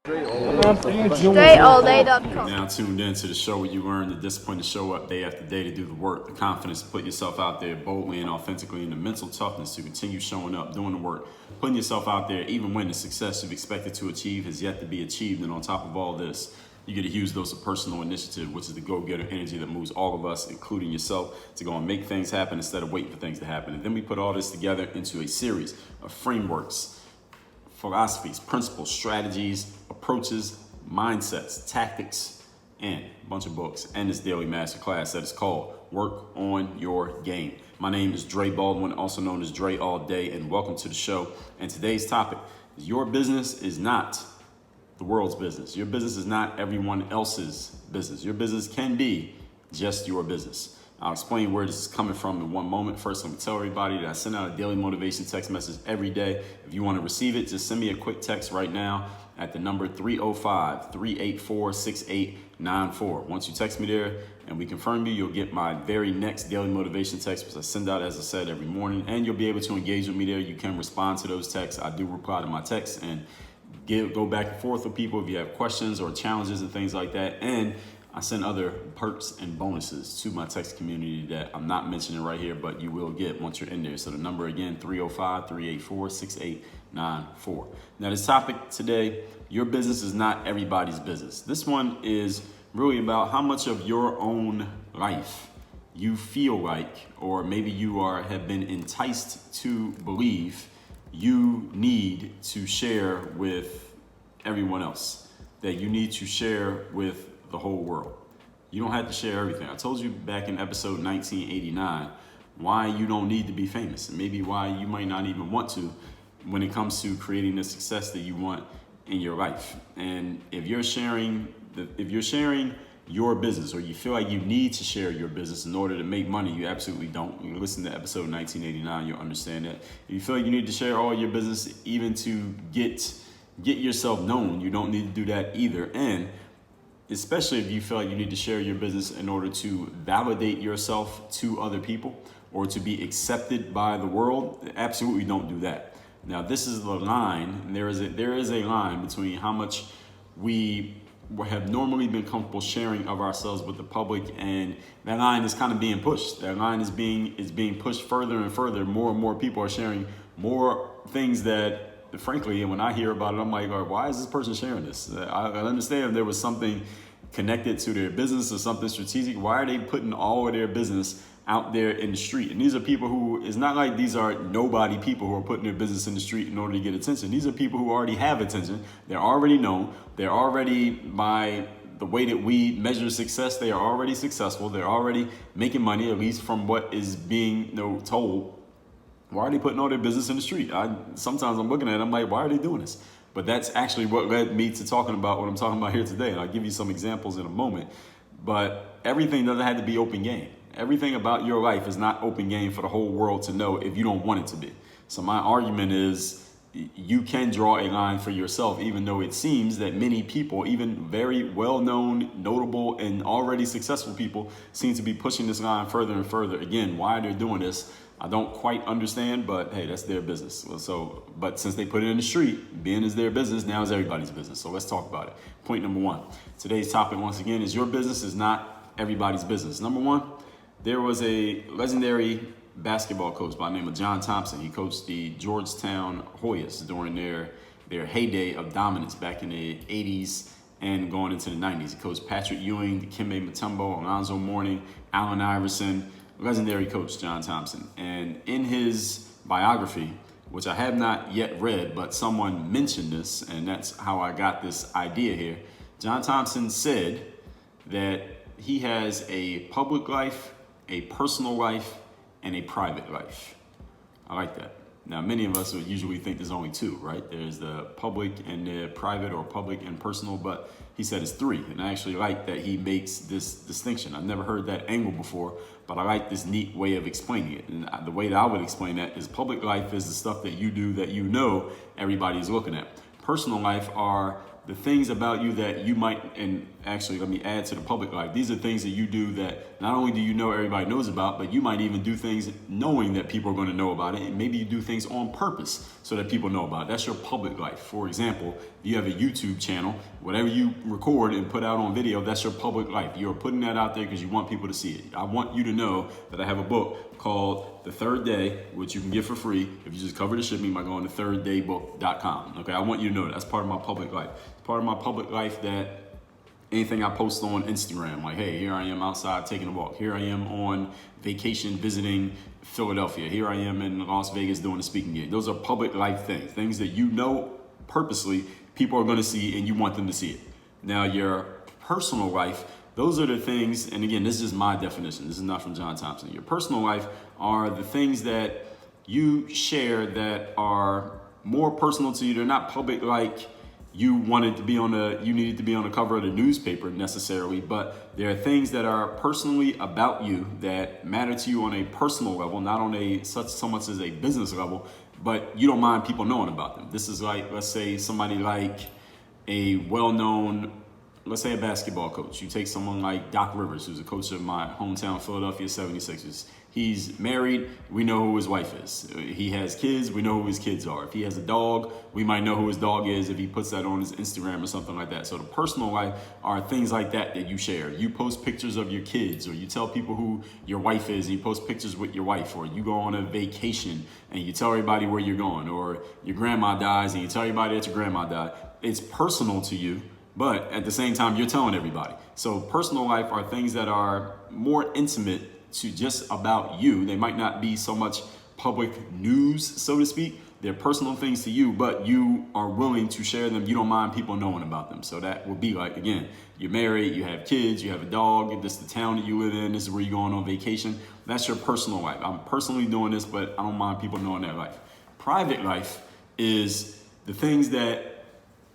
DreAllDay.com. Now tuned in to the show where you learn the discipline to show up day after day to do the work, the confidence to put yourself out there boldly and authentically, and the mental toughness to continue showing up, doing the work, putting yourself out there even when the success you've expected to achieve has yet to be achieved. And on top of all this, you get a huge dose of personal initiative, which is the go-getter energy that moves all of us, including yourself, to go and make things happen instead of waiting for things to happen. And then we put all this together into a series of frameworks, philosophies, principles, strategies, approaches, mindsets, tactics, and a bunch of books, and this daily masterclass that is called Work on Your Game. My name is Dre Baldwin, also known as Dre All Day, and welcome to the show. And today's topic is your business is not the world's business. Your business is not everyone else's business. Your business can be just your business. I'll explain where this is coming from in one moment. First, let me tell everybody that I send out a daily motivation text message every day. If you want to receive it, just send me a quick text right now at the number 305-384-6894. Once you text me there and we confirm you'll get my very next daily motivation text, which I send out, as I said, every morning, and you'll be able to engage with me there. You can respond to those texts. I do reply to my texts and go back and forth with people if you have questions or challenges and things like that. And I send other perks and bonuses to my text community that I'm not mentioning right here, but you will get once you're in there. So the number again, 305-384-6894. Now this topic today, your business is not everybody's business. This one is really about how much of your own life you feel like, or maybe you have been enticed to believe you need to share with everyone else, that you need to share with the whole world. You don't have to share everything. I told you back in episode 1989 why you don't need to be famous, and maybe why you might not even want to when it comes to creating the success that you want in your life. And if you're sharing your business, or you feel like you need to share your business in order to make money, you absolutely don't. You listen to episode 1989, you'll understand that. If you feel like you need to share all your business even to get yourself known, you don't need to do that either. And especially if you feel like you need to share your business in order to validate yourself to other people or to be accepted by the world, absolutely don't do that. Now, this is the line, and there is a line between how much we have normally been comfortable sharing of ourselves with the public, and that line is kind of being pushed. That line is being pushed further and further. More and more people are sharing more things that, frankly, when I hear about it, I'm like, why is this person sharing this? I understand if there was something connected to their business or something strategic. Why are they putting all of their business out there in the street? And these are people who, it's not like these are nobody people who are putting their business in the street in order to get attention. These are people who already have attention. They're already known. They're already, by the way that we measure success, they are already successful. They're already making money, at least from what is being told. Why are they putting all their business in the street? Sometimes I'm looking at it, I'm like, why are they doing this? But that's actually what led me to talking about what I'm talking about here today. And I'll give you some examples in a moment. But everything doesn't have to be open game. Everything about your life is not open game for the whole world to know if you don't want it to be. So my argument is you can draw a line for yourself, even though it seems that many people, even very well-known, notable, and already successful people, seem to be pushing this line further and further. Again, why they're doing this, I don't quite understand, but hey, that's their business. But since they put it in the street, being is their business, now is everybody's business. So let's talk about it. Point number one. Today's topic, once again, is your business is not everybody's business. Number one, there was a legendary basketball coach by the name of John Thompson. He coached the Georgetown Hoyas during their heyday of dominance back in the 80s and going into the 90s. He coached Patrick Ewing, Dikembe Mutombo, Alonzo Mourning, Allen Iverson. Legendary coach John Thompson. And in his biography, which I have not yet read, but someone mentioned this, and that's how I got this idea here. John Thompson said that he has a public life, a personal life, and a private life. I like that. Now, many of us would usually think there's only two, right? There's the public and the private, or public and personal, but he said it's three. And I actually like that he makes this distinction. I've never heard that angle before, but I like this neat way of explaining it. And the way that I would explain that is public life is the stuff that you do that you know everybody is looking at. Personal life are the things about you that you might, and actually let me add to the public life, these are things that you do that not only do you know everybody knows about, but you might even do things knowing that people are going to know about it, and maybe you do things on purpose so that people know about it. That's your public life. For example, if you have a YouTube channel, whatever you record and put out on video, that's your public life. You're putting that out there because you want people to see it. I want you to know that I have a book called The Third Day, which you can get for free if you just cover the shipping by going to thirddaybook.com. Okay, I want you to know that's part of my public life. It's part of my public life that anything I post on Instagram, like, hey, here I am outside taking a walk. Here I am on vacation visiting Philadelphia. Here I am in Las Vegas doing a speaking gig. Those are public life things, things that you know purposely people are going to see and you want them to see it. Now, your personal life, those are the things, and again, this is my definition. This is not from John Thompson. Your personal life are the things that you share that are more personal to you. They're not public like you needed to be on the cover of the newspaper necessarily, but there are things that are personally about you that matter to you on a personal level, not on so much as a business level, but you don't mind people knowing about them. This is like, let's say somebody like a well-known, let's say a basketball coach. You take someone like Doc Rivers, who's a coach of my hometown Philadelphia 76ers. He's married, we know who his wife is. He has kids, we know who his kids are. If he has a dog, we might know who his dog is if he puts that on his Instagram or something like that. So the personal life are things like that you share. You post pictures of your kids, or you tell people who your wife is, and you post pictures with your wife, or you go on a vacation and you tell everybody where you're going, or your grandma dies and you tell everybody that your grandma died. It's personal to you, but at the same time, you're telling everybody. So personal life are things that are more intimate to just about you. They might not be so much public news, so to speak. They're personal things to you, but you are willing to share them. You don't mind people knowing about them. So that would be like, again, you're married, you have kids, you have a dog, this is the town that you live in, this is where you're going on vacation. That's your personal life. I'm personally doing this, but I don't mind people knowing that life. Private life is the things that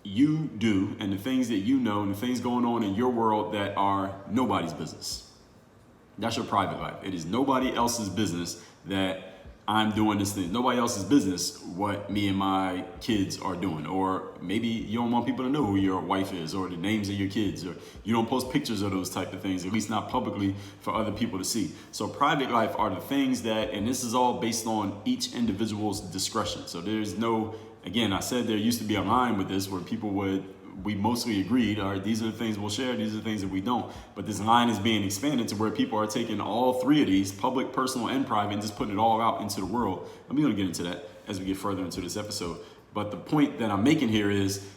you do and the things that you know and the things going on in your world that are nobody's business. That's your private life. It is nobody else's business that I'm doing this thing. Nobody else's business what me and my kids are doing. Or maybe you don't want people to know who your wife is or the names of your kids, or you don't post pictures of those type of things, at least not publicly for other people to see. So private life are the things that, and this is all based on each individual's discretion. So there's no, again, I said there used to be a line with this where we mostly agreed, all right, these are the things we'll share, these are the things that we don't. But this line is being expanded to where people are taking all three of these, public, personal, and private, and just putting it all out into the world. I'm going to get into that as we get further into this episode. But the point that I'm making here is,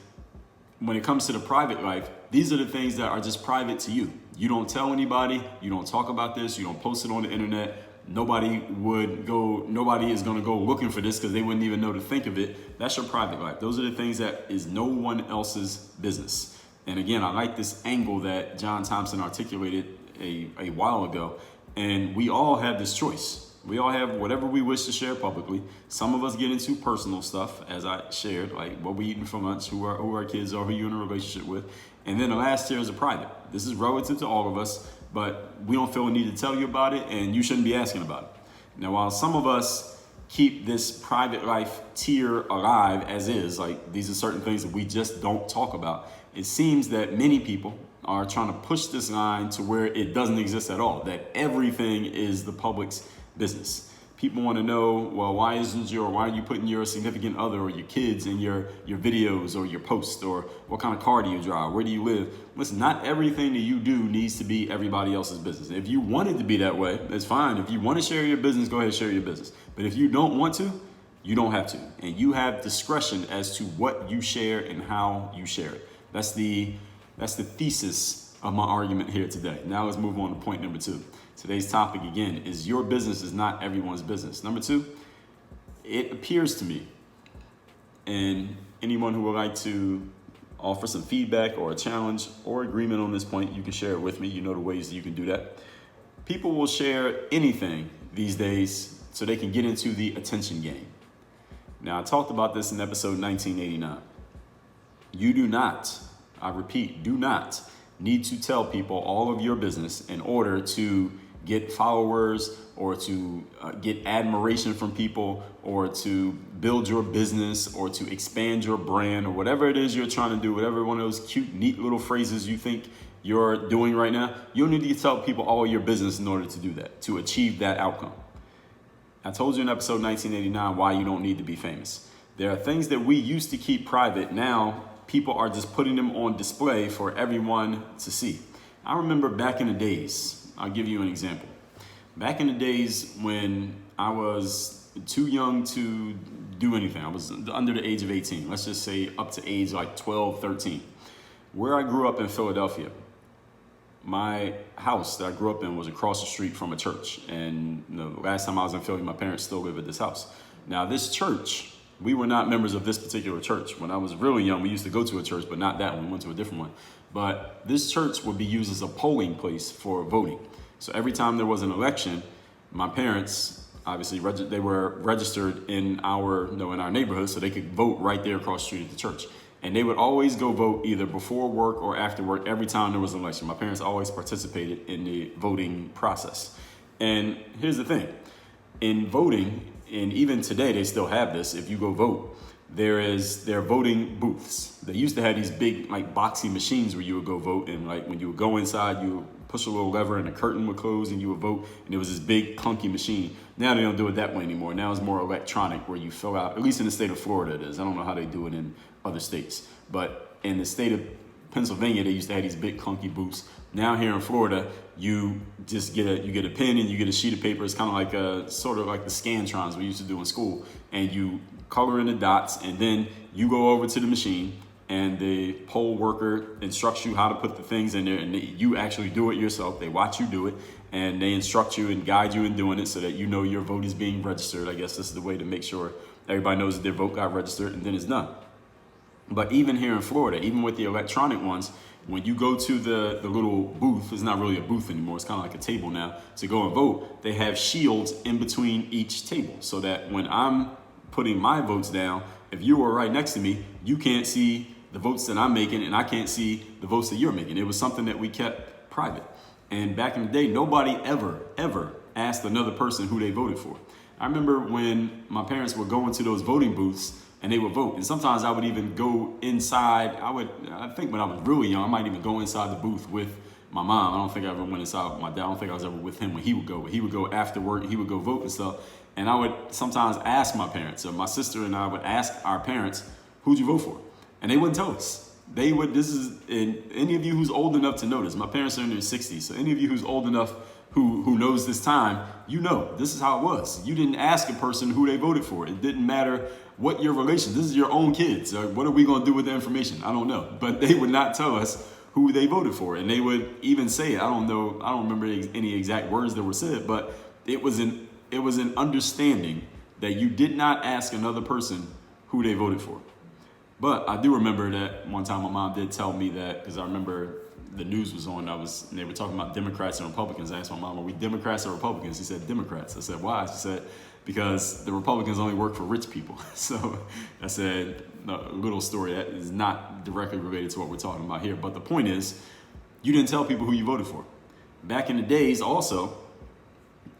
when it comes to the private life, these are the things that are just private to you. You don't tell anybody, you don't talk about this, you don't post it on the internet. Nobody is going to go looking for this because they wouldn't even know to think of it. That's your private life. Those are the things that is no one else's business. And again, I like this angle that John Thompson articulated a while ago. And we all have this choice. We all have whatever we wish to share publicly. Some of us get into personal stuff, as I shared, like what we eating for lunch, who our kids are, who you're in a relationship with. And then the last tier is a private. This is relative to all of us, but we don't feel a need to tell you about it, and you shouldn't be asking about it. Now, while some of us keep this private life tier alive as is, like these are certain things that we just don't talk about, it seems that many people are trying to push this line to where it doesn't exist at all, that everything is the public's business. People want to know, well, why are you putting your significant other or your kids in your videos or your posts, or what kind of car do you drive? Where do you live? Listen, not everything that you do needs to be everybody else's business. If you want it to be that way, that's fine. If you want to share your business, go ahead and share your business. But if you don't want to, you don't have to. And you have discretion as to what you share and how you share it. That's the thesis of my argument here today. Now let's move on to point number 2. Today's topic, again, is your business is not everyone's business. Number 2, it appears to me, and anyone who would like to offer some feedback or a challenge or agreement on this point, you can share it with me. You know the ways that you can do that. People will share anything these days so they can get into the attention game. Now, I talked about this in episode 1989. You do not, I repeat, do not need to tell people all of your business in order to get followers or to get admiration from people or to build your business or to expand your brand or whatever it is you're trying to do, whatever one of those cute, neat little phrases you think you're doing right now, you don't need to tell people all your business in order to do that, to achieve that outcome. I told you in episode 1989 why you don't need to be famous. There are things that we used to keep private. Now people are just putting them on display for everyone to see. I remember back in the days, I'll give you an example. Back in the days when I was too young to do anything, I was under the age of 18, let's just say up to age like 12, 13. Where I grew up in Philadelphia, my house that I grew up in was across the street from a church. And the last time I was in Philly, my parents still live at this house. Now this church, we were not members of this particular church. When I was really young, we used to go to a church, but not that one. We went to a different one. But this church would be used as a polling place for voting. So every time there was an election, my parents, obviously, they were registered in our neighborhood, so they could vote right there across the street at the church. And they would always go vote either before work or after work every time there was an election. My parents always participated in the voting process. And here's the thing. In voting, and even today they still have this, if you go vote, there are voting booths. They used to have these big like boxy machines where you would go vote, and like when you would go inside, you would push a little lever and the curtain would close and you would vote, and it was this big clunky machine. Now they don't do it that way anymore. Now it's more electronic where you fill out, at least in the state of Florida it is. I don't know how they do it in other states, but in the state of Pennsylvania, they used to have these big clunky booths. Now here in Florida, you just get a pen and you get a sheet of paper. It's kind of like sort of like the Scantrons we used to do in school, and you color in the dots, and then you go over to the machine and the poll worker instructs you how to put the things in there, and you actually do it yourself. They watch you do it, and they instruct you and guide you in doing it so that you know your vote is being registered. I guess this is the way to make sure everybody knows that their vote got registered, and then it's done. But even here in Florida, even with the electronic ones, when you go to the little booth, it's not really a booth anymore, it's kind of like a table now, to go and vote, they have shields in between each table so that when I'm putting my votes down, if you were right next to me, you can't see the votes that I'm making and I can't see the votes that you're making. It was something that we kept private. And back in the day, nobody ever asked another person who they voted for. I remember when my parents would go into those voting booths and they would vote. And sometimes I would even go inside. I think when I was really young, I might even go inside the booth with my mom. I don't think I ever went inside with my dad. I don't think I was ever with him when he would go. But he would go after work, he would go vote and stuff. And I would sometimes ask my parents, or my sister and I would ask our parents, who'd you vote for? And they wouldn't tell us. They would, and any of you who's old enough to know this, my parents are in their 60s, so any of you who's old enough who knows this time, you know, this is how it was. You didn't ask a person who they voted for. It didn't matter what your relation, this is your own kids. What are we gonna do with the information? I don't know. But they would not tell us who they voted for. And they would even say, I don't remember any exact words that were said, but it was an understanding that you did not ask another person who they voted for. But I do remember that one time my mom did tell me that, because I remember the news was on, and they were talking about Democrats and Republicans. I asked my mom, are we Democrats or Republicans? She said, Democrats. I said, why? She said, because the Republicans only work for rich people. So I said, a little story that is not directly related to what we're talking about here. But the point is, you didn't tell people who you voted for. Back in the days also,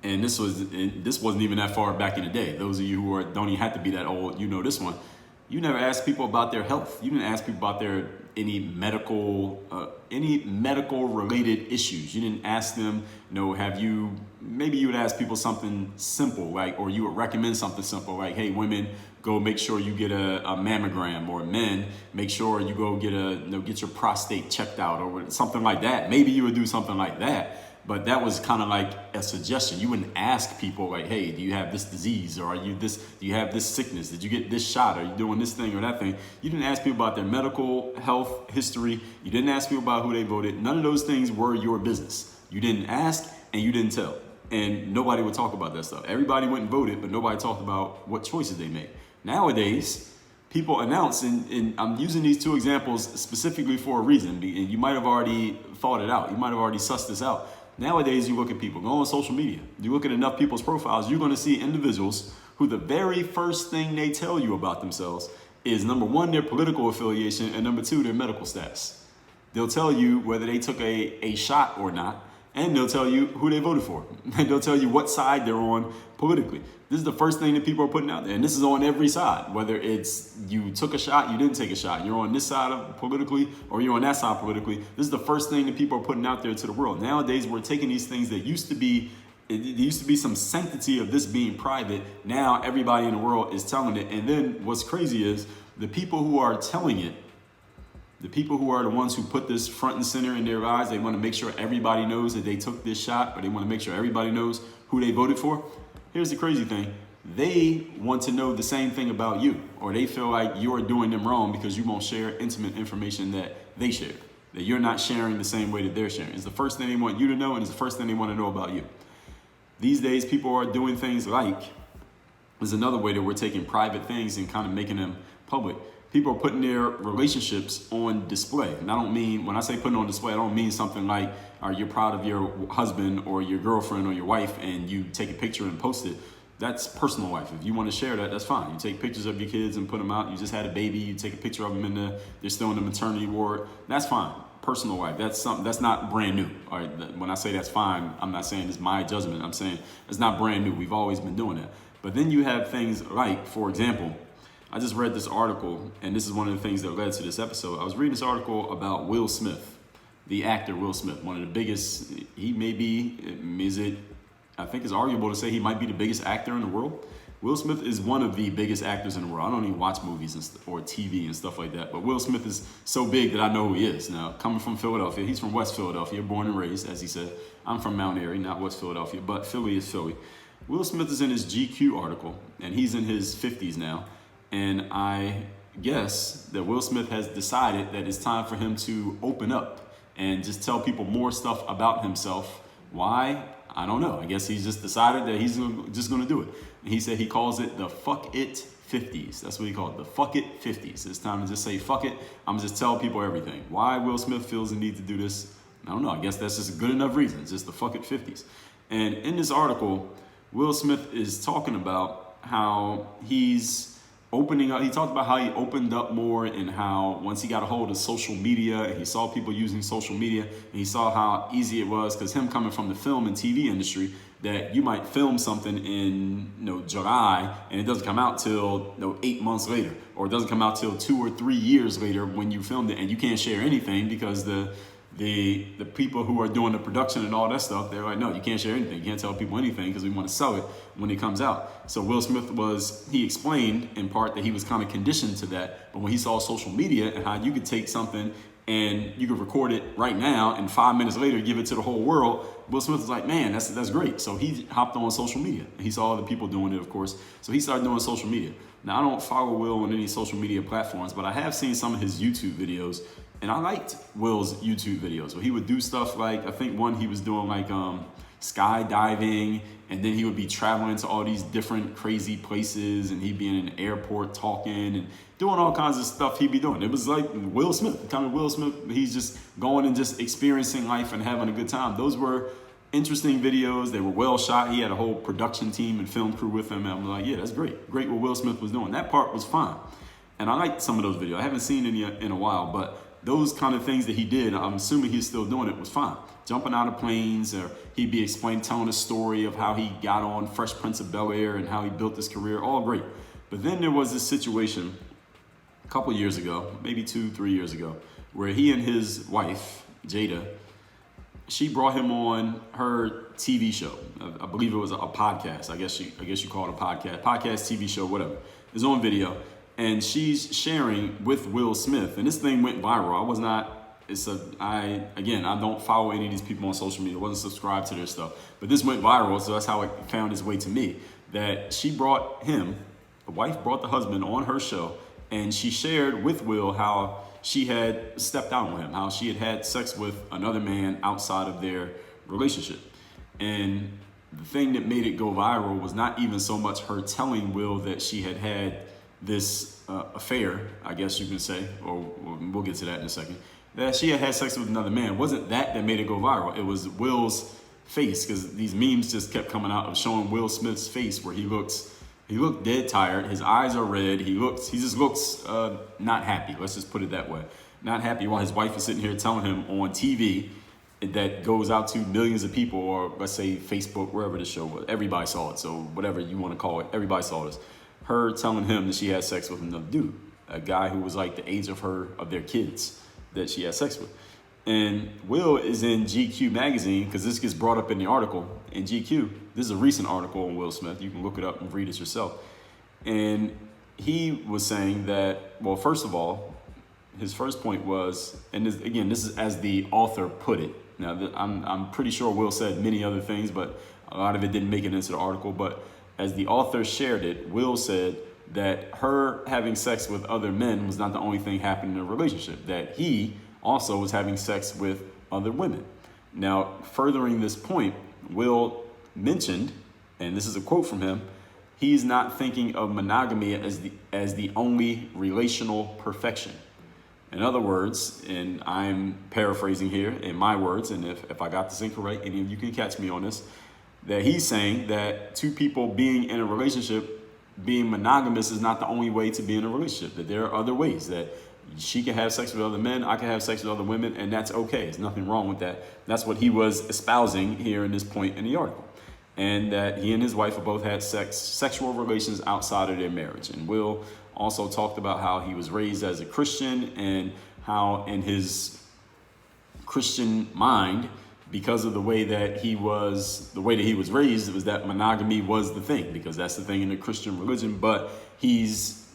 and this wasn't even that far back in the day. Those of you who don't even have to be that old, you know this one. You never asked people about their health. You didn't ask people about any medical related issues. You didn't ask them, maybe you would ask people something simple, like, or you would recommend something simple, like, hey, women, go make sure you get a mammogram, or men, make sure you go get your prostate checked out, or something like that. Maybe you would do something like that. But that was kind of like a suggestion. You wouldn't ask people like, hey, do you have this disease? Or do you have this sickness? Did you get this shot? Are you doing this thing or that thing? You didn't ask people about their medical health history. You didn't ask people about who they voted. None of those things were your business. You didn't ask and you didn't tell. And nobody would talk about that stuff. Everybody went and voted, but nobody talked about what choices they made. Nowadays, people announce, and I'm using these two examples specifically for a reason, and you might have already thought it out. You might have already sussed this out. Nowadays, you look at people, go on social media, you look at enough people's profiles, you're going to see individuals who the very first thing they tell you about themselves is, number one, their political affiliation, and number two, their medical status. They'll tell you whether they took a shot or not, And they'll tell you who they voted for. And they'll tell you what side they're on politically. This is the first thing that people are putting out there. And this is on every side. Whether it's you took a shot, you didn't take a shot. You're on this side of politically, or you're on that side politically. This is the first thing that people are putting out there to the world. Nowadays, we're taking these things that used to be, there used to be some sanctity of this being private. Now everybody in the world is telling it. And then what's crazy is the people who are telling it, the people who are the ones who put this front and center in their eyes, they want to make sure everybody knows that they took this shot, or they want to make sure everybody knows who they voted for. Here's the crazy thing. They want to know the same thing about you, or they feel like you're doing them wrong because you won't share intimate information that they share, that you're not sharing the same way that they're sharing. It's the first thing they want you to know, and it's the first thing they want to know about you. These days, people are doing things like, there's another way that we're taking private things and kind of making them public. People are putting their relationships on display. And I don't mean, when I say putting on display, I don't mean something like, you're proud of your husband or your girlfriend or your wife and you take a picture and post it. That's personal life. If you want to share that, that's fine. You take pictures of your kids and put them out. You just had a baby, you take a picture of them they're still in the maternity ward. That's fine. Personal life. That's something that's not brand new. All right. When I say that's fine, I'm not saying it's my judgment. I'm saying it's not brand new. We've always been doing that. But then you have things like, for example, I just read this article, and this is one of the things that led to this episode. I was reading this article about Will Smith, the actor Will Smith, one of the biggest, he may be, I think it's arguable to say he might be the biggest actor in the world. Will Smith is one of the biggest actors in the world. I don't even watch movies or TV and stuff like that, but Will Smith is so big that I know who he is. Now, coming from Philadelphia, he's from West Philadelphia, born and raised, as he said. I'm from Mount Airy, not West Philadelphia, but Philly is Philly. Will Smith is in his GQ article, and he's in his 50s now. And I guess that Will Smith has decided that it's time for him to open up and just tell people more stuff about himself. Why? I don't know. I guess he's just decided that he's just going to do it. And he said he calls it the fuck it 50s. That's what he called it, the fuck it 50s. It's time to just say fuck it. I'm going to just tell people everything. Why Will Smith feels the need to do this, I don't know. I guess that's just a good enough reason. It's just the fuck it 50s. And in this article, Will Smith is talking about how he's opening up. He talked about how he opened up more and how once he got a hold of social media and he saw people using social media and he saw how easy it was, because him coming from the film and TV industry, that you might film something in July and it doesn't come out till 8 months later, or it doesn't come out till 2 or 3 years later when you filmed it, and you can't share anything because the people who are doing the production and all that stuff, they're like, no, you can't share anything. You can't tell people anything because we want to sell it when it comes out. So Will Smith he explained in part that he was kind of conditioned to that. But when he saw social media and how you could take something and you could record it right now and 5 minutes later give it to the whole world, Will Smith was like, man, that's great. So he hopped on social media. He saw other people doing it, of course. So he started doing social media. Now, I don't follow Will on any social media platforms, but I have seen some of his YouTube videos. And I liked Will's YouTube videos where he would do stuff like, I think one he was doing like skydiving, and then he would be traveling to all these different crazy places, and he'd be in an airport talking and doing all kinds of stuff he'd be doing. It was like Will Smith, kind of Will Smith. He's just going and just experiencing life and having a good time. Those were interesting videos. They were well shot. He had a whole production team and film crew with him. And I'm like, yeah, that's great. Great what Will Smith was doing. That part was fine. And I liked some of those videos. I haven't seen any in a while, but those kind of things that he did, I'm assuming he's still doing it, was fine. Jumping out of planes, or he'd be telling a story of how he got on Fresh Prince of Bel-Air and how he built his career, all great. But then there was this situation a couple years ago, maybe 2-3 years ago, where he and his wife, Jada, she brought him on her TV show. I believe it was a podcast. I guess you call it a podcast, TV show, whatever. It's on video. And she's sharing with Will Smith, and this thing went viral. I don't follow any of these people on social media. I wasn't subscribed to their stuff, but this went viral, so that's how it found its way to me. That she brought him, the wife brought the husband on her show, and she shared with Will how she had stepped out on him, how she had had sex with another man outside of their relationship. And the thing that made it go viral was not even so much her telling Will that she had had this affair, I guess you can say, or we'll get to that in a second, that she had sex with another man. It wasn't that made it go viral. It was Will's face, because these memes just kept coming out of showing Will Smith's face where he looked dead tired. His eyes are red. He just looks not happy. Let's just put it that way. Not happy, while his wife is sitting here telling him on TV that goes out to millions of people, or let's say Facebook, wherever the show was. Everybody saw it, so whatever you want to call it, everybody saw this. Her telling him that she had sex with another dude, a guy who was like the age of their kids that she had sex with. And Will is in GQ magazine, because this gets brought up in the article in GQ. This is a recent article on Will Smith. You can look it up and read it yourself. And he was saying that, well, first of all, his first point was, and this, again, this is as the author put it. Now, I'm pretty sure Will said many other things, but a lot of it didn't make it into the article. But as the author shared it, Will said that her having sex with other men was not the only thing happening in a relationship, that he also was having sex with other women. Now, furthering this point, Will mentioned, and this is a quote from him, he's not thinking of monogamy as the only relational perfection. In other words, and I'm paraphrasing here in my words, and if I got this incorrect, any of you can catch me on this, that he's saying that two people being in a relationship, being monogamous is not the only way to be in a relationship, that there are other ways, that she can have sex with other men, I can have sex with other women, and that's okay. There's nothing wrong with that. That's what he was espousing here in this point in the article. And that he and his wife have both had sexual relations outside of their marriage. And Will also talked about how he was raised as a Christian, and how in his Christian mind, because of the way that he was raised, it was that monogamy was the thing, because that's the thing in the Christian religion. But he's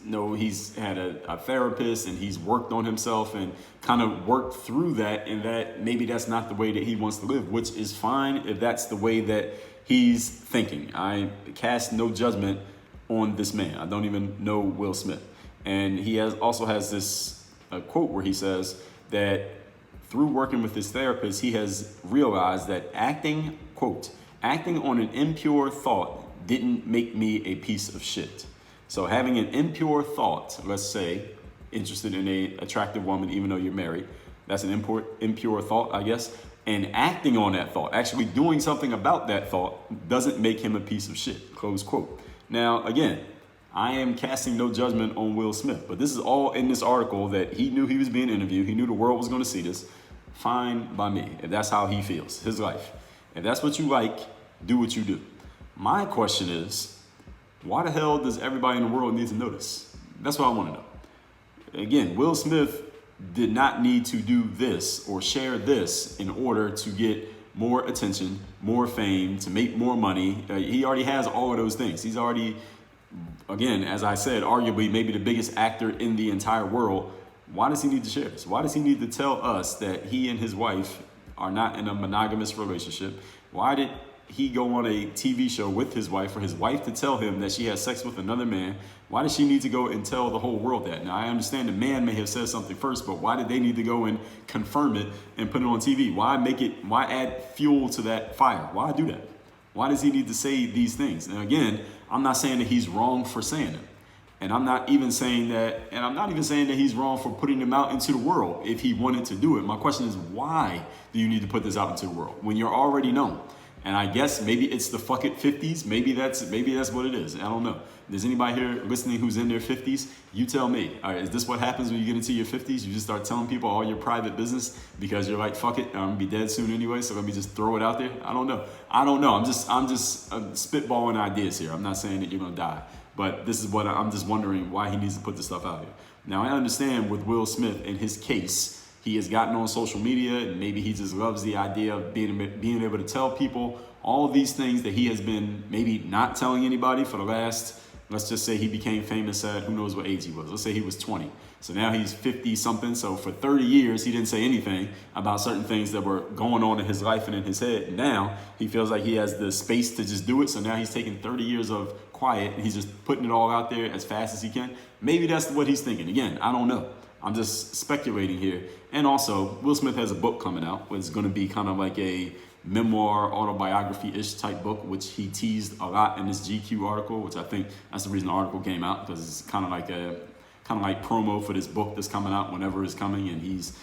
had a therapist, and he's worked on himself and kind of worked through that, and that maybe that's not the way that he wants to live, which is fine if that's the way that he's thinking. I cast no judgment on this man. I don't even know Will Smith. And he also has this quote where he says that through working with his therapist, he has realized that acting on an impure thought didn't make me a piece of shit. So having an impure thought, let's say, interested in a attractive woman, even though you're married, that's an impure thought, I guess. And acting on that thought, actually doing something about that thought, doesn't make him a piece of shit, close quote. Now, again, I am casting no judgment on Will Smith, but this is all in this article that he knew he was being interviewed. He knew the world was going to see this. Fine by me, if that's how he feels, his life. If that's what you like, do what you do. My question is, why the hell does everybody in the world need to know this? That's what I want to know. Again, Will Smith did not need to do this or share this in order to get more attention, more fame, to make more money. He already has all of those things. He's already, again, as I said, arguably maybe the biggest actor in the entire world. Why does he need to share this? Why does he need to tell us that he and his wife are not in a monogamous relationship? Why did he go on a TV show with his wife, for his wife to tell him that she has sex with another man? Why does she need to go and tell the whole world that? Now, I understand the man may have said something first, but why did they need to go and confirm it and put it on TV? Why add fuel to that fire? Why do that? Why does he need to say these things? And again, I'm not saying that he's wrong for saying them. And I'm not even saying that he's wrong for putting them out into the world if he wanted to do it. My question is, why do you need to put this out into the world when you're already known? And I guess maybe it's the fuck it 50s. Maybe that's what it is. I don't know. There's anybody here listening who's in their 50s? You tell me. All right, is this what happens when you get into your 50s? You just start telling people all your private business because you're like, fuck it, I'm gonna be dead soon anyway, so let me just throw it out there. I don't know. I'm just spitballing ideas here. I'm not saying that you're gonna die, but this is what I'm just wondering why he needs to put this stuff out here. Now, I understand with Will Smith in his case, he has gotten on social media, and maybe he just loves the idea of being able to tell people all of these things that he has been maybe not telling anybody for the last, let's just say he became famous at who knows what age he was. Let's say he was 20. So now he's 50 something. So for 30 years, he didn't say anything about certain things that were going on in his life and in his head. And now he feels like he has the space to just do it. So now he's taking 30 years of quiet and he's just putting it all out there as fast as he can. Maybe that's what he's thinking. Again, I don't know. I'm just speculating here. And also, Will Smith has a book coming out. It's going to be kind of like a memoir, autobiography-ish type book, which he teased a lot in this GQ article, which I think that's the reason the article came out, because it's kind of like promo for this book that's coming out whenever it's coming. And he's,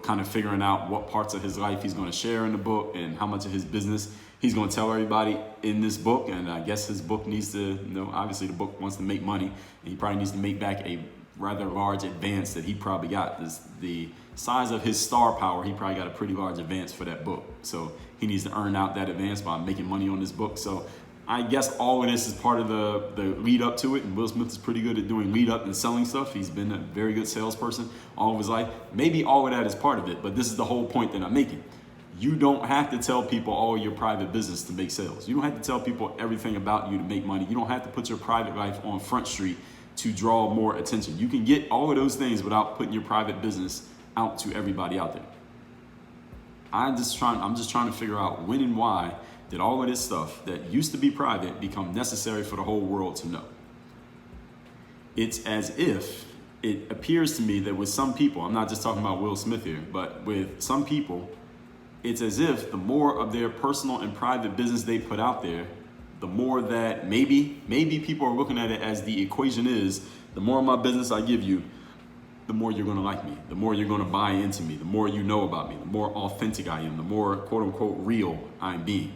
kind of figuring out what parts of his life he's going to share in the book and how much of his business he's going to tell everybody in this book. And I guess his book needs to, obviously the book wants to make money, and he probably needs to make back a rather large advance that he probably got. The size of his star power, he probably got a pretty large advance for that book. So he needs to earn out that advance by making money on this book. So I guess all of this is part of the lead up to it. And Will Smith is pretty good at doing lead up and selling stuff. He's been a very good salesperson all of his life. Maybe all of that is part of it, but this is the whole point that I'm making. You don't have to tell people all your private business to make sales. You don't have to tell people everything about you to make money. You don't have to put your private life on Front Street to draw more attention. You can get all of those things without putting your private business out to everybody out there. I'm just trying to figure out when and why did all of this stuff that used to be private become necessary for the whole world to know. It's as if it appears to me that with some people, I'm not just talking about Will Smith here, but with some people, it's as if the more of their personal and private business they put out there, the more that maybe people are looking at it as the equation is, the more of my business I give you, the more you're going to like me, the more you're going to buy into me, the more you know about me, the more authentic I am, the more quote unquote real I'm being.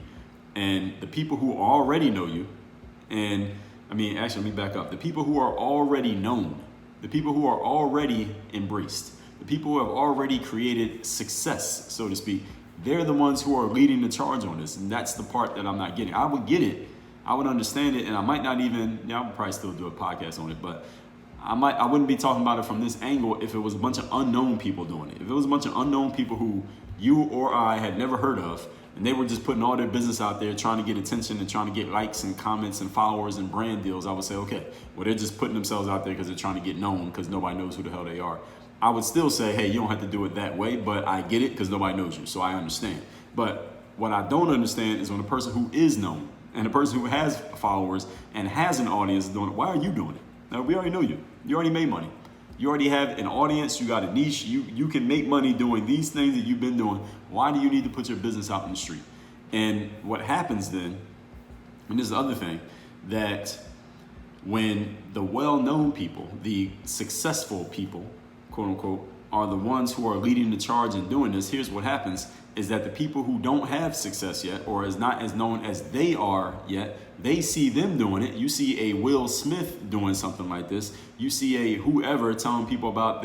And the people who already know you, and actually, let me back up. The people who are already known, the people who are already embraced, the people who have already created success, so to speak, they're the ones who are leading the charge on this. And that's the part that I'm not getting. I would get it. I would understand it. And I might not even, I would probably still do a podcast on it, but I wouldn't be talking about it from this angle if it was a bunch of unknown people doing it. If it was a bunch of unknown people who you or I had never heard of, and they were just putting all their business out there trying to get attention and trying to get likes and comments and followers and brand deals, I would say, okay, well, they're just putting themselves out there because they're trying to get known because nobody knows who the hell they are. I would still say, hey, you don't have to do it that way, but I get it because nobody knows you, so I understand. But what I don't understand is when a person who is known and a person who has followers and has an audience is doing it, why are you doing it? Now, we already know you. You already made money. You already have an audience. You got a niche. You can make money doing these things that you've been doing. Why do you need to put your business out in the street? And what happens then, and this is the other thing, that when the well-known people, the successful people, quote unquote, are the ones who are leading the charge in doing this, here's what happens is that the people who don't have success yet or is not as known as they are yet, they see them doing it. You see a Will Smith doing something like this. You see a whoever telling people about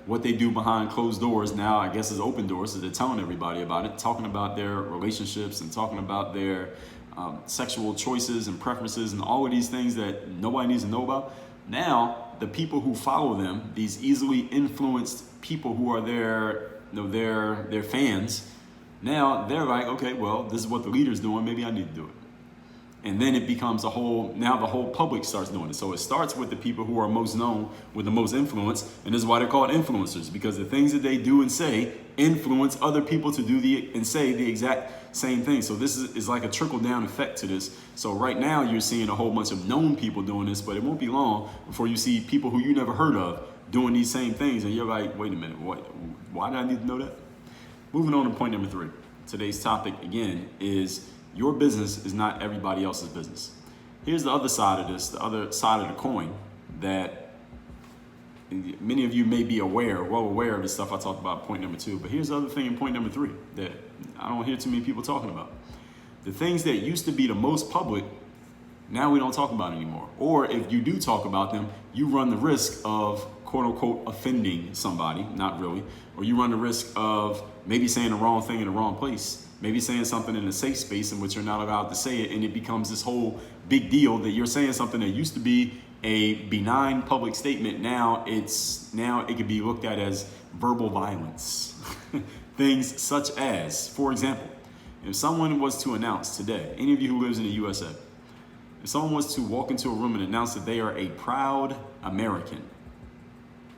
what they do behind closed doors. Now, I guess it's open doors, so they're telling everybody about it, talking about their relationships and talking about their sexual choices and preferences and all of these things that nobody needs to know about. Now, the people who follow them, these easily influenced people who are their fans, now they're like, okay, well, this is what the leader's doing. Maybe I need to do it. And then it becomes now the whole public starts doing it. So it starts with the people who are most known, with the most influence. And this is why they're called influencers, because the things that they do and say influence other people to do and say the exact same thing. So this is like a trickle down effect to this. So right now you're seeing a whole bunch of known people doing this, but it won't be long before you see people who you never heard of doing these same things. And you're like, wait a minute, why do I need to know that? Moving on to point number 3. Today's topic, again, is your business is not everybody else's business. Here's the other side of this, the other side of the coin that many of you may be well aware of the stuff I talked about point number 2. But here's the other thing in point number 3 that I don't hear too many people talking about. The things that used to be the most public, now we don't talk about anymore. Or if you do talk about them, you run the risk of quote unquote offending somebody, not really, or you run the risk of maybe saying the wrong thing in the wrong place, maybe saying something in a safe space in which you're not allowed to say it, and it becomes this whole big deal that you're saying something that used to be a benign public statement. Now it can be looked at as verbal violence. Things such as, for example, if someone was to announce today, any of you who lives in the USA, if someone was to walk into a room and announce that they are a proud American,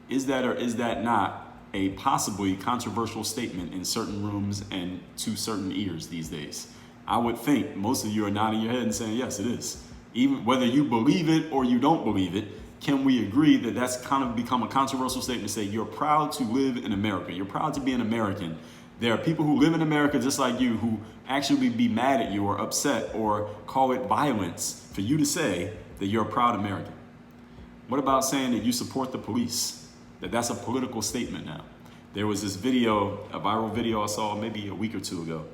is that or is that not a possibly controversial statement in certain rooms and to certain ears these days? I would think most of you are nodding your head and saying, yes, it is. Even whether you believe it or you don't believe it, can we agree that that's kind of become a controversial statement to say you're proud to live in America? You're proud to be an American. There are people who live in America just like you who actually be mad at you or upset or call it violence for you to say that you're a proud American. What about saying that you support the police? That's a political statement now. There was this video, a viral video I saw maybe a week or 2 ago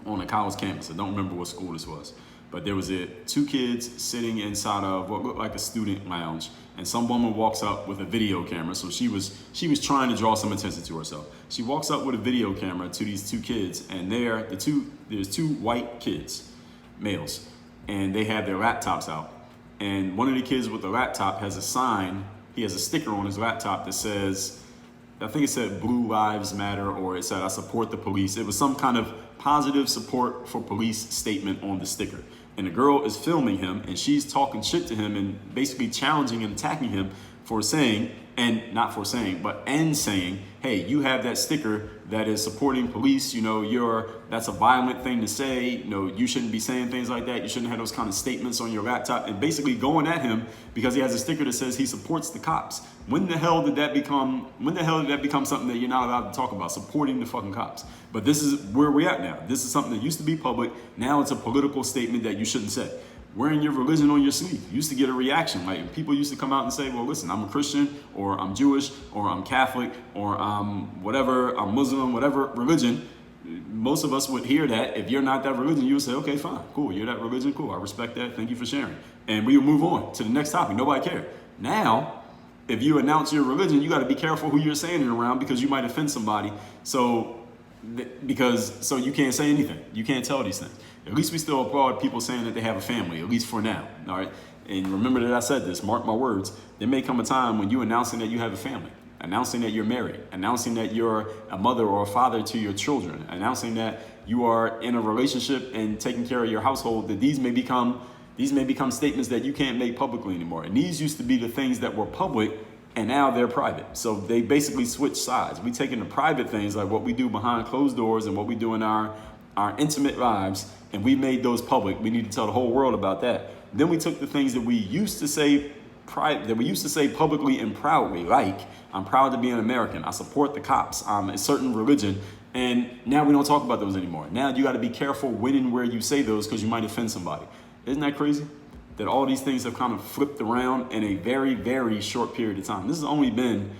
on a college campus. I don't remember what school this was, but there was 2 kids sitting inside of what looked like a student lounge, and some woman walks up with a video camera. So she was trying to draw some attention to herself. She walks up with a video camera to these two kids, and there's two white kids, males, and they have their laptops out. And one of the kids with the laptop has a sign. He has a sticker on his laptop that says, I think it said Blue Lives Matter, or it said I support the police. It was some kind of positive support for police statement on the sticker. And the girl is filming him, and she's talking shit to him and basically challenging and attacking him for saying, saying, hey, you have that sticker that is supporting police, that's a violent thing to say, you shouldn't be saying things like that, you shouldn't have those kind of statements on your laptop, and basically going at him because he has a sticker that says he supports the cops. When the hell did that become something that you're not allowed to talk about, supporting the fucking cops? But this is where we're at now. This is something that used to be public, now it's a political statement that you shouldn't say. Wearing your religion on your sleeve. You used to get a reaction. Like, people used to come out and say, well, listen, I'm a Christian, or I'm Jewish, or I'm Catholic, or I'm whatever, I'm Muslim, whatever religion. Most of us would hear that. If you're not that religion, you would say, okay, fine, cool, you're that religion, cool, I respect that, thank you for sharing. And we would move on to the next topic. Nobody cared. Now, if you announce your religion, you got to be careful who you're saying it around, because you might offend somebody. So you can't say anything. You can't tell these things. At least we still applaud people saying that they have a family, at least for now, all right? And remember that I said this, mark my words, there may come a time when you're announcing that you have a family, announcing that you're married, announcing that you're a mother or a father to your children, announcing that you are in a relationship and taking care of your household, that these may become statements that you can't make publicly anymore. And these used to be the things that were public, and now they're private. So they basically switch sides. We taking the private things, like what we do behind closed doors and what we do in our intimate lives, and we made those public. We need to tell the whole world about that. Then we took the things that we used to say publicly and proudly, like, I'm proud to be an American, I support the cops, I'm a certain religion, and now we don't talk about those anymore. Now you got to be careful when and where you say those, because you might offend somebody. Isn't that crazy? That all these things have kind of flipped around in a very, very short period of time. This has only been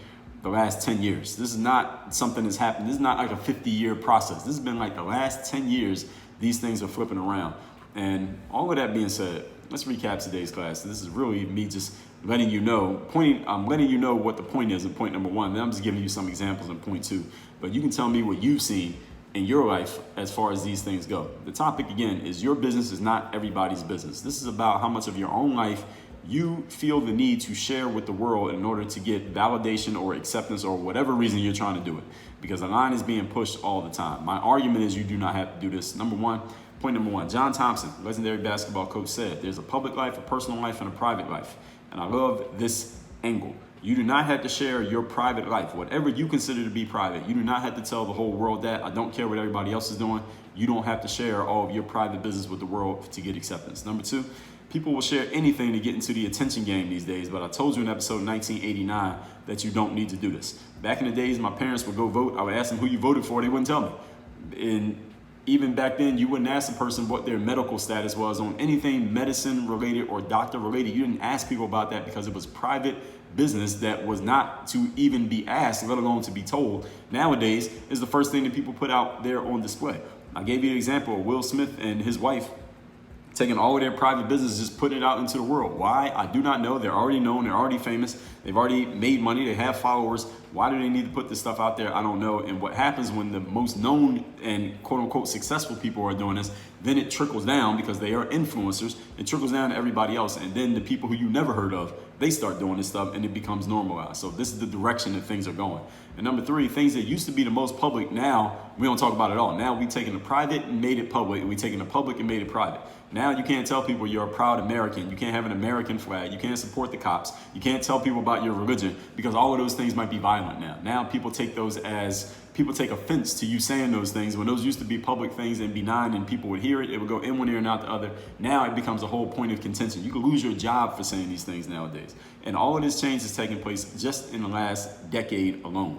the last 10 years. This is not something that's happened. This is not like a 50-year process. This has been like the last 10 years, these things are flipping around. And all of that being said, let's recap today's class. This is really me just letting you know, I'm letting you know what the point is in point number one. Then I'm just giving you some examples in point two. But you can tell me what you've seen in your life as far as these things go. The topic, again, is your business is not everybody's business. This is about how much of your own life you feel the need to share with the world in order to get validation or acceptance or whatever reason you're trying to do it. Because the line is being pushed all the time. My argument is you do not have to do this. Point number one, John Thompson, legendary basketball coach, said, there's a public life, a personal life, and a private life. And I love this angle. You do not have to share your private life, whatever you consider to be private. You do not have to tell the whole world that. I don't care what everybody else is doing. You don't have to share all of your private business with the world to get acceptance. Number two, people will share anything to get into the attention game these days, but I told you in episode 1989 that you don't need to do this. Back in the days, my parents would go vote. I would ask them who you voted for. They wouldn't tell me. And even back then, you wouldn't ask a person what their medical status was on anything medicine related or doctor related. You didn't ask people about that because it was private business that was not to even be asked, let alone to be told. Nowadays is the first thing that people put out there on display. I gave you an example of Will Smith and his wife taking all of their private business, just putting it out into the world. Why? I do not know. They're already known. They're already famous. They've already made money. They have followers. Why do they need to put this stuff out there? I don't know. And what happens when the most known and quote unquote successful people are doing this, then it trickles down because they are influencers. It trickles down to everybody else. And then the people who you never heard of, they start doing this stuff and it becomes normalized. So this is the direction that things are going. And number three, things that used to be the most public, now we don't talk about it at all. Now we taking the private and made it public, and we taking the public and made it private. Now you can't tell people you're a proud American. You can't have an American flag. You can't support the cops. You can't tell people about your religion because all of those things might be violent now. Now people take offense to you saying those things. When those used to be public things and benign and people would hear it, it would go in one ear and out the other. Now it becomes a whole point of contention. You could lose your job for saying these things nowadays. And all of this change is taking place just in the last decade alone.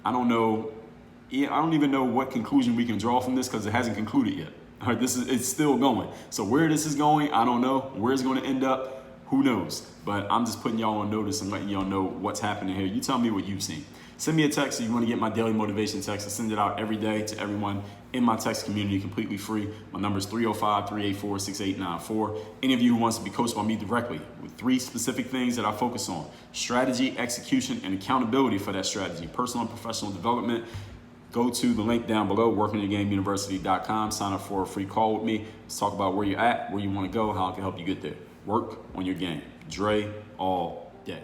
I don't even know what conclusion we can draw from this because it hasn't concluded yet. All right, it's still going. So where this is going, I don't know. Where it's going to end up, who knows? But I'm just putting y'all on notice and letting y'all know what's happening here. You tell me what you've seen. Send me a text if you want to get my daily motivation text. I send it out every day to everyone in my text community, completely free. My number is 305-384-6894. Any of you who wants to be coached by me directly with 3 specific things that I focus on: strategy, execution, and accountability for that strategy, personal and professional development. Go to the link down below, workonyourgameuniversity.com. Sign up for a free call with me. Let's talk about where you're at, where you want to go, how I can help you get there. Work on your game. Dre all day.